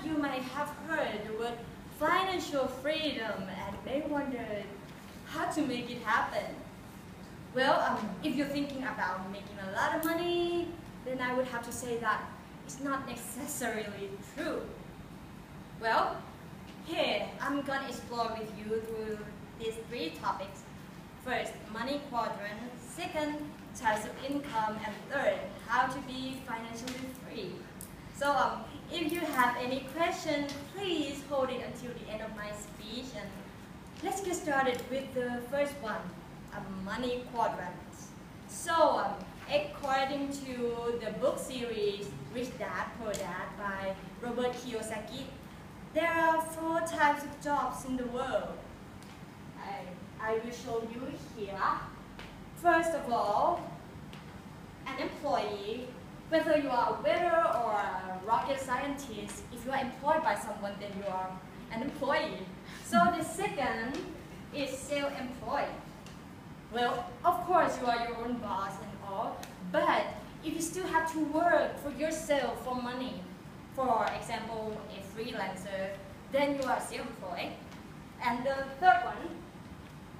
of you might have heard the word financial freedom and may wonder how to make it happen. Well, if you're thinking about making a lot of money, then I would have to say that it's not necessarily true. Well, here I'm gonna explore with you through these three topics. First, money quadrant. Second, types of income. And third, how to be financially free. So if you have any question, please hold it until the end of my speech. And let's get started with the first one, money quadrant. So according to the book series Rich Dad Poor Dad by Robert Kiyosaki, there are 4 types of jobs in the world. I will show you here. First of all, an employee. Whether you are a waiter or a rocket scientist, if you are employed by someone, then you are an employee. So the second is self-employed. Well, of course you are your own boss and all, but if you still have to work for yourself for money, for example, a freelancer, then you are self-employed. And the third one,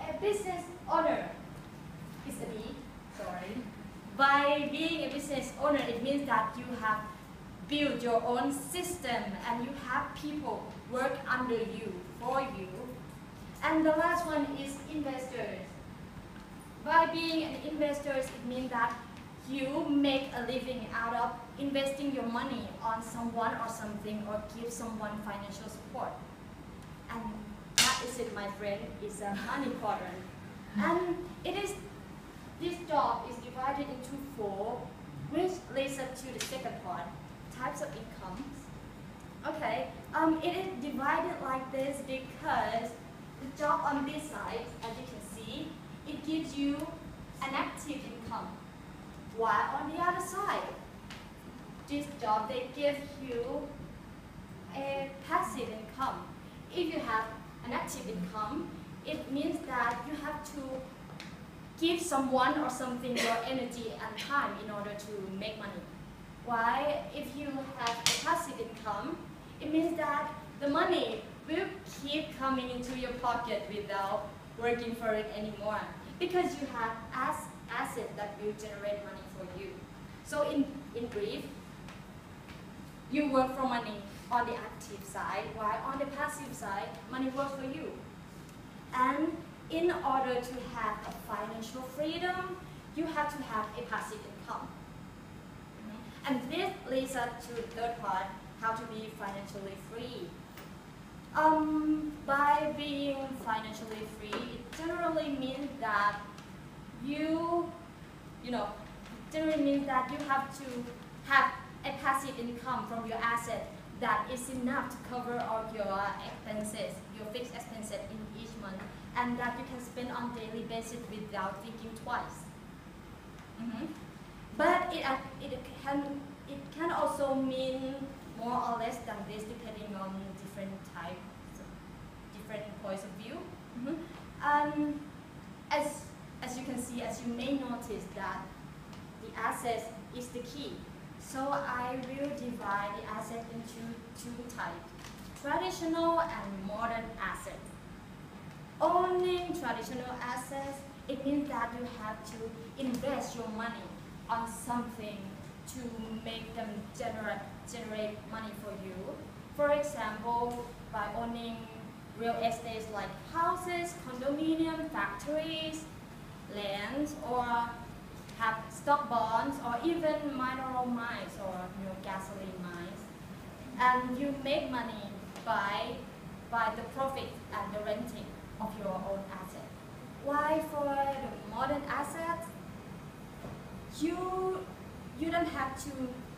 a business owner. It's a B, sorry. By being a business owner, it means that you have built your own system and you have people work under you, for you. And the last one is investors. By being an investor, it means that you make a living out of investing your money on someone or something or give someone financial support. And that is it, my friend, is a money quadrant. And this job is divided into 4, which leads us to the second part, types of incomes. Okay, it is divided like this because the job on this side, as you can see, it gives you an active income. While on the other side, this job, they give you a passive income. If you have an active income, it means that you have to give someone or something your energy and time in order to make money. Why? If you have a passive income, it means that the money will keep coming into your pocket without working for it anymore, because you have assets that will generate money for you. So in brief, you work for money on the active side, while on the passive side, money works for you. And in order to have a financial freedom, you have to have a passive income. And this leads us to the third part, how to be financially free. By being financially free, it generally means that you have to have a passive income from your asset that is enough to cover all your expenses, your fixed expenses in each month, and that you can spend on daily basis without thinking twice. But it can also mean more or less than this, depending on different types, different points of view. And as you can see, as you may notice, that the assets is the key. So I will divide the asset into 2 types, traditional and modern assets. Owning traditional assets, it means that you have to invest your money on something to make them generate money for you. For example, by owning real estate like houses, condominium, factories, lands, or have stock bonds, or even mineral mines or gasoline mines. And you make money by the profit and the renting of your own asset. Why for the modern assets, you don't have to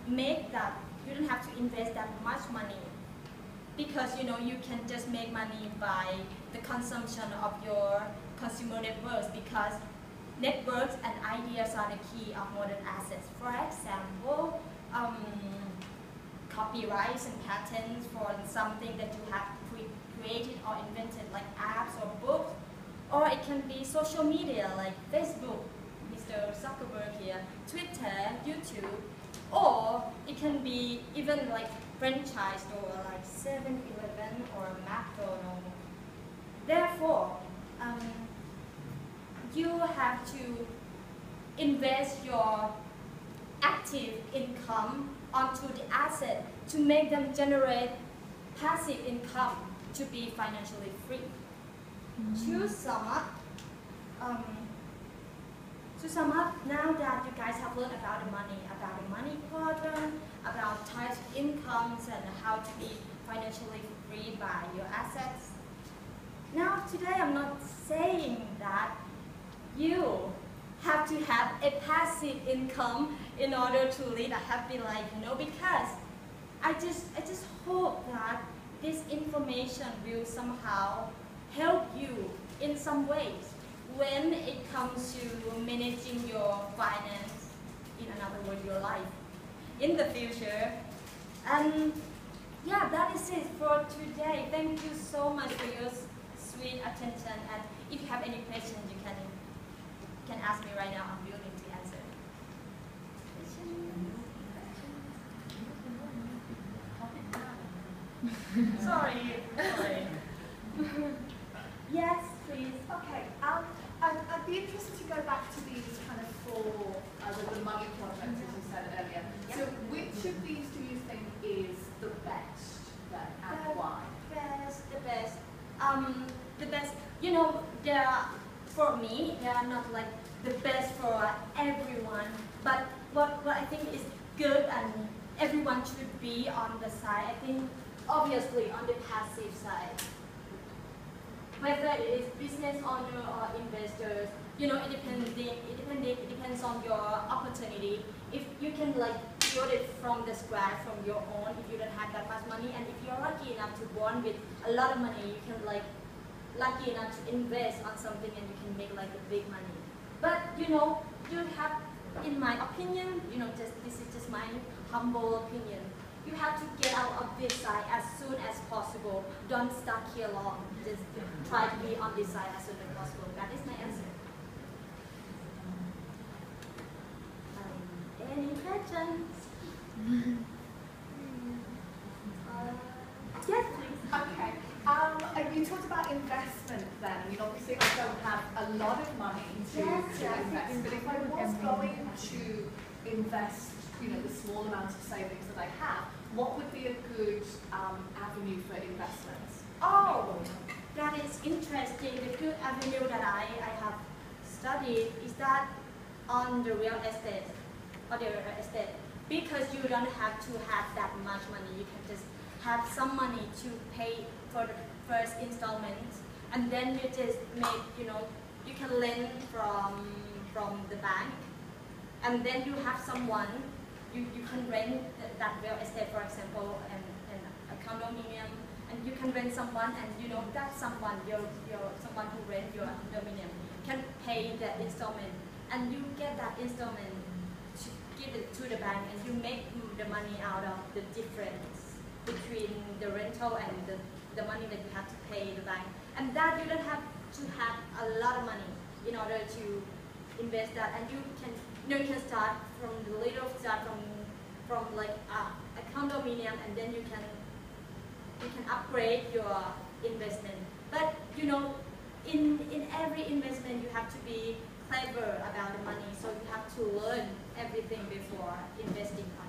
make that, you don't have to invest that much money, because you can just make money by the consumption of your consumer networks, because networks and ideas are the key of modern assets. For example, copyrights and patents for something that you have created or invented, like apps or books, or it can be social media like Facebook, Mr. Zuckerberg here, Twitter, YouTube, or it can be even like franchise or like 7-Eleven or McDonald's. Therefore, you have to invest your active income onto the asset to make them generate passive income to be financially free. To sum up, now that you guys have learned about the money quadrant, about types of incomes and how to be financially free by your assets. Now today I'm not saying that you have to have a passive income in order to lead a happy life, because I just hope that this information will somehow help you in some ways when it comes to managing your finance, in another word, your life, in the future. And yeah, that is it for today. Thank you so much for your sweet attention. And if you have any questions, you can ask me right now. I'm willing to answer. Sorry. Yes, please. Okay. I'd be interested to go back to these kind of four, the money projects, as you said earlier. Yep. So which of these do you think is the best then, and why? The best. The best. For me, they are not like the best for everyone. But what I think is good and everyone should be on the side, I think, obviously on the passive side. Whether it is business owner or investors, it depends on your opportunity. If you can build it from the scratch, from your own, if you don't have that much money, and if you're lucky enough to born with a lot of money, you can lucky enough to invest on something and you can make the big money. But you have, in my opinion, this is just my humble opinion. You have to get out of this side as soon as possible. Don't stuck here long. Just try to be on this side as soon as possible. That is my answer. Any questions? Yes, please. Okay. You talked about investment then. I mean, obviously I don't have a lot of money to invest, but if I was going to invest, the small amount of savings that I have, what would be a good avenue for investments? Oh, that is interesting. The good avenue that I have studied is that on the real estate, because you don't have to have that much money. You can just have some money to pay for the first installment, and then you just make, you can lend from the bank, and then you have someone. You can rent that real estate, for example, and a condominium, and you can rent someone, and that someone, someone who rent your condominium can pay that installment, and you get that installment to give it to the bank, and you make the money out of the difference between the rental and the money that you have to pay the bank, and that you don't have to have a lot of money in order to invest that, and you can start from the little, from a condominium, and then you can upgrade your investment. But in every investment you have to be clever about the money, so you have to learn everything before investing on